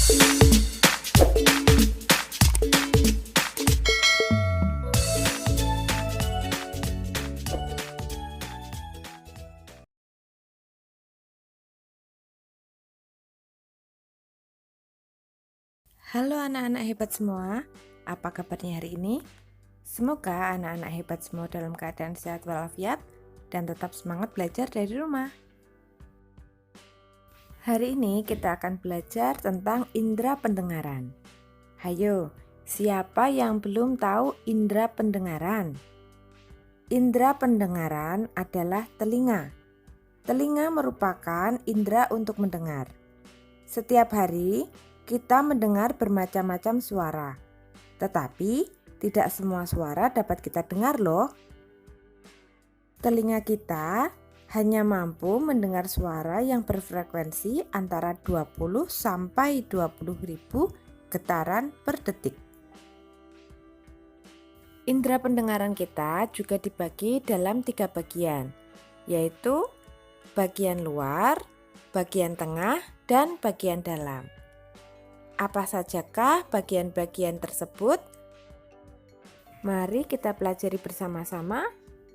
Halo anak-anak hebat semua, apa kabarnya hari ini? Semoga anak-anak hebat semua dalam keadaan sehat walafiat dan tetap semangat belajar dari rumah. Hari ini kita akan belajar tentang indera pendengaran. Hayo, siapa yang belum tahu indera pendengaran? Indera pendengaran adalah telinga. Telinga merupakan indera untuk mendengar. Setiap hari, kita mendengar bermacam-macam suara, tetapi tidak semua suara dapat kita dengar loh. Telinga kita hanya mampu mendengar suara yang berfrekuensi antara 20 sampai 20 ribu getaran per detik. Indera pendengaran kita juga dibagi dalam 3 bagian, yaitu bagian luar, bagian tengah, dan bagian dalam. Apa sajakah bagian-bagian tersebut? Mari kita pelajari bersama-sama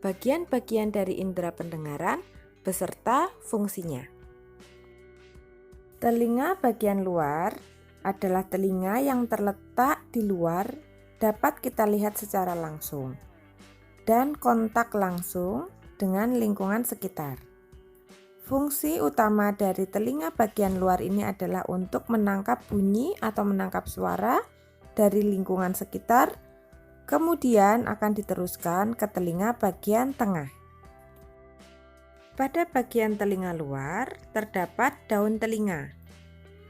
bagian-bagian dari indera pendengaran beserta fungsinya. Telinga bagian luar adalah telinga yang terletak di luar, dapat kita lihat secara langsung dan kontak langsung dengan lingkungan sekitar. Fungsi utama dari telinga bagian luar ini adalah untuk menangkap bunyi atau menangkap suara dari lingkungan sekitar, kemudian akan diteruskan ke telinga bagian tengah. Pada bagian telinga luar terdapat daun telinga.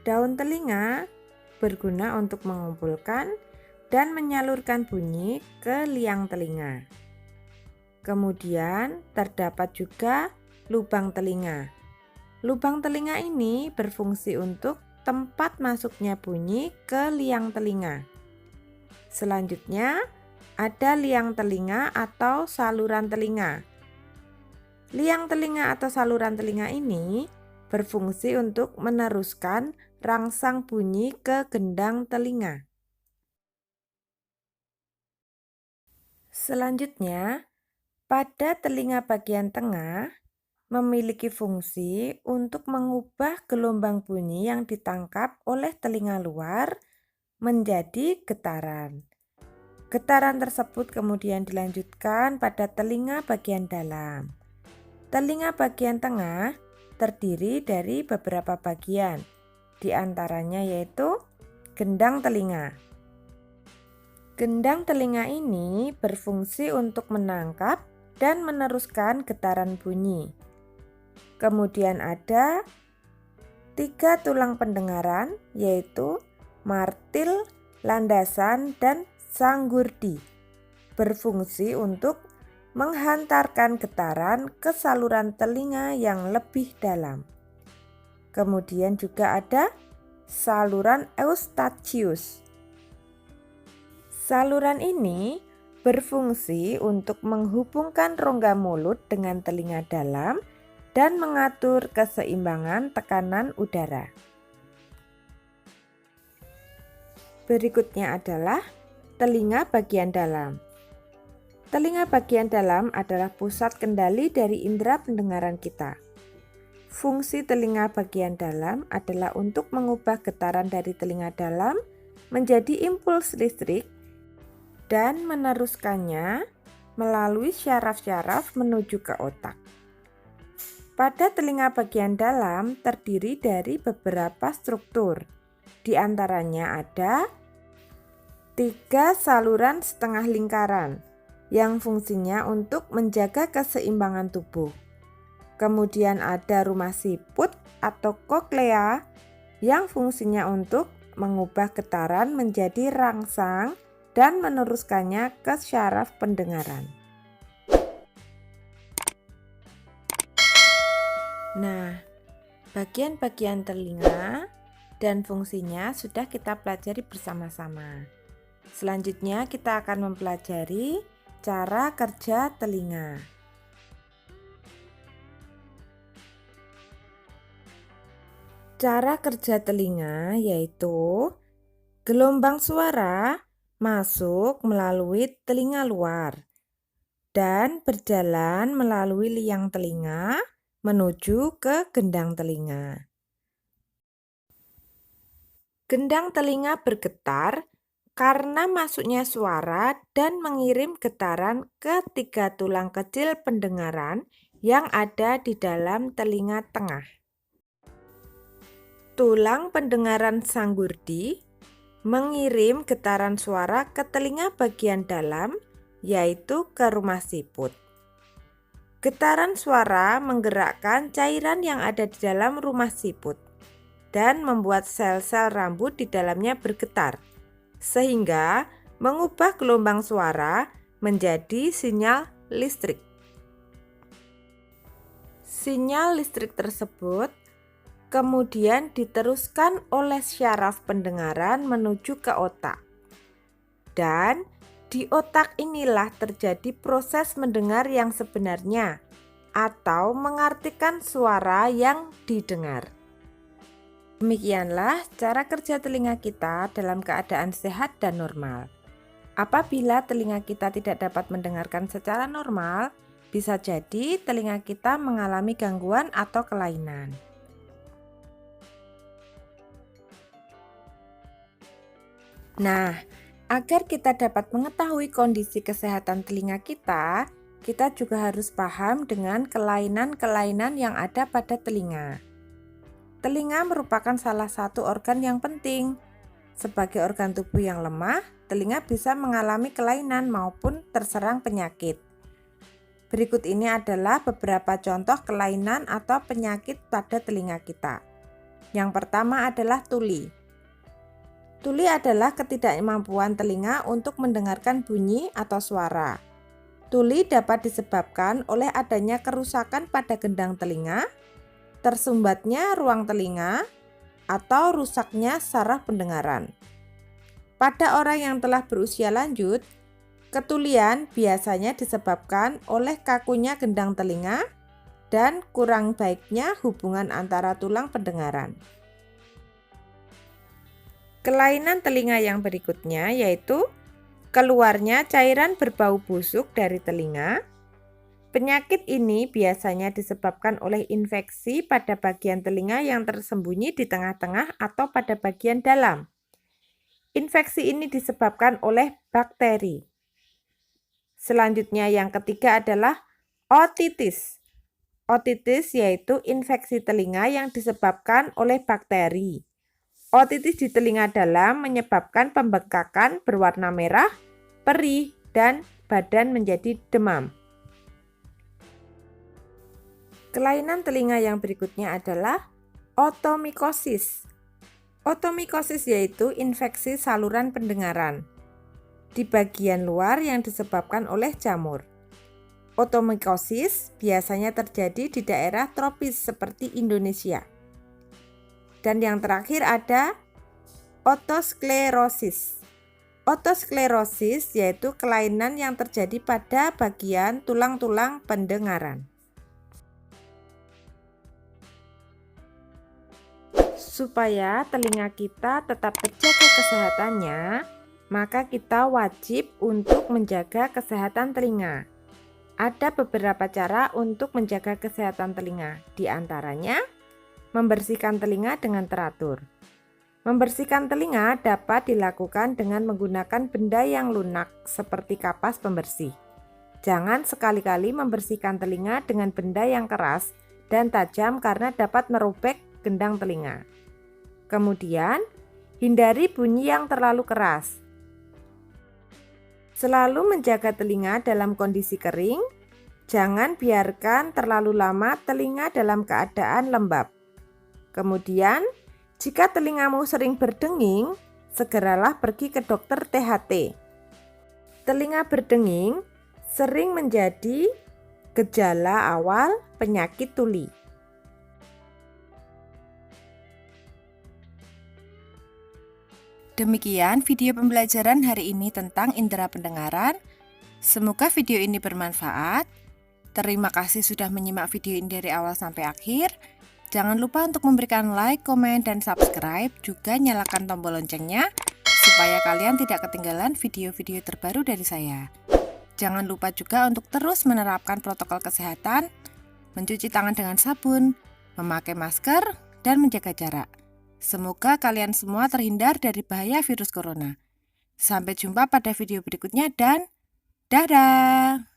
Daun telinga berguna untuk mengumpulkan dan menyalurkan bunyi ke liang telinga. Kemudian terdapat juga lubang telinga. Lubang telinga ini berfungsi untuk tempat masuknya bunyi ke liang telinga. Selanjutnya, ada liang telinga atau saluran telinga. Liang telinga atau saluran telinga ini berfungsi untuk meneruskan rangsang bunyi ke gendang telinga. Selanjutnya, pada telinga bagian tengah memiliki fungsi untuk mengubah gelombang bunyi yang ditangkap oleh telinga luar menjadi getaran. Getaran tersebut kemudian dilanjutkan pada telinga bagian dalam. Telinga bagian tengah terdiri dari beberapa bagian, di antaranya yaitu gendang telinga. Gendang telinga ini berfungsi untuk menangkap dan meneruskan getaran bunyi. Kemudian ada 3 tulang pendengaran, yaitu martil, landasan, dan sanggurdi, berfungsi untuk menghantarkan getaran ke saluran telinga yang lebih dalam. Kemudian juga ada saluran eustachius. Saluran ini berfungsi untuk menghubungkan rongga mulut dengan telinga dalam dan mengatur keseimbangan tekanan udara. Berikutnya adalah telinga bagian dalam. Telinga bagian dalam adalah pusat kendali dari indera pendengaran kita. Fungsi telinga bagian dalam adalah untuk mengubah getaran dari telinga dalam menjadi impuls listrik dan meneruskannya melalui syaraf-syaraf menuju ke otak. Pada telinga bagian dalam terdiri dari beberapa struktur. Di antaranya ada 3 saluran setengah lingkaran yang fungsinya untuk menjaga keseimbangan tubuh. Kemudian ada rumah siput atau koklea yang fungsinya untuk mengubah getaran menjadi rangsang dan meneruskannya ke syaraf pendengaran. Nah, bagian-bagian telinga dan fungsinya sudah kita pelajari bersama-sama. Selanjutnya kita akan mempelajari cara kerja telinga. Cara kerja telinga yaitu gelombang suara masuk melalui telinga luar dan berjalan melalui liang telinga menuju ke gendang telinga. Gendang telinga bergetar karena masuknya suara dan mengirim getaran ke 3 tulang kecil pendengaran yang ada di dalam telinga tengah. Tulang pendengaran sanggurdi mengirim getaran suara ke telinga bagian dalam, yaitu ke rumah siput. Getaran suara menggerakkan cairan yang ada di dalam rumah siput dan membuat sel-sel rambut di dalamnya bergetar, sehingga mengubah gelombang suara menjadi sinyal listrik. Sinyal listrik tersebut kemudian diteruskan oleh syaraf pendengaran menuju ke otak. Dan di otak inilah terjadi proses mendengar yang sebenarnya atau mengartikan suara yang didengar. Demikianlah cara kerja telinga kita dalam keadaan sehat dan normal. Apabila telinga kita tidak dapat mendengarkan secara normal, bisa jadi telinga kita mengalami gangguan atau kelainan. Nah, agar kita dapat mengetahui kondisi kesehatan telinga kita juga harus paham dengan kelainan-kelainan yang ada pada telinga. Telinga merupakan salah satu organ yang penting. Sebagai organ tubuh yang lemah, telinga bisa mengalami kelainan maupun terserang penyakit. Berikut ini adalah beberapa contoh kelainan atau penyakit pada telinga kita. Yang pertama adalah tuli. Tuli adalah ketidakmampuan telinga untuk mendengarkan bunyi atau suara. Tuli dapat disebabkan oleh adanya kerusakan pada gendang telinga, tersumbatnya ruang telinga, atau rusaknya saraf pendengaran. Pada orang yang telah berusia lanjut, ketulian biasanya disebabkan oleh kakunya gendang telinga dan kurang baiknya hubungan antara tulang pendengaran. Kelainan telinga yang berikutnya yaitu keluarnya cairan berbau busuk dari telinga. Penyakit ini biasanya disebabkan oleh infeksi pada bagian telinga yang tersembunyi di tengah-tengah atau pada bagian dalam. Infeksi ini disebabkan oleh bakteri. Selanjutnya yang ketiga adalah otitis. Otitis yaitu infeksi telinga yang disebabkan oleh bakteri. Otitis di telinga dalam menyebabkan pembengkakan berwarna merah, perih, dan badan menjadi demam. Kelainan telinga yang berikutnya adalah otomikosis. Otomikosis yaitu infeksi saluran pendengaran di bagian luar yang disebabkan oleh jamur. Otomikosis biasanya terjadi di daerah tropis seperti Indonesia. Dan yang terakhir ada otosklerosis. Otosklerosis yaitu kelainan yang terjadi pada bagian tulang-tulang pendengaran. Supaya telinga kita tetap terjaga kesehatannya, maka kita wajib untuk menjaga kesehatan telinga. Ada beberapa cara untuk menjaga kesehatan telinga, di antaranya membersihkan telinga dengan teratur. Membersihkan telinga dapat dilakukan dengan menggunakan benda yang lunak seperti kapas pembersih. Jangan sekali-kali membersihkan telinga dengan benda yang keras dan tajam karena dapat merobek gendang telinga. Kemudian, hindari bunyi yang terlalu keras. Selalu menjaga telinga dalam kondisi kering. Jangan biarkan terlalu lama telinga dalam keadaan lembab. Kemudian, jika telingamu sering berdenging, segeralah pergi ke dokter THT. Telinga berdenging sering menjadi gejala awal penyakit tuli. Demikian video pembelajaran hari ini tentang indera pendengaran. Semoga video ini bermanfaat. Terima kasih sudah menyimak video ini dari awal sampai akhir. Jangan lupa untuk memberikan like, komen, dan subscribe, juga nyalakan tombol loncengnya supaya kalian tidak ketinggalan video-video terbaru dari saya. Jangan lupa juga untuk terus menerapkan protokol kesehatan, mencuci tangan dengan sabun, memakai masker, dan menjaga jarak. Semoga kalian semua terhindar dari bahaya virus corona. Sampai jumpa pada video berikutnya dan dadah!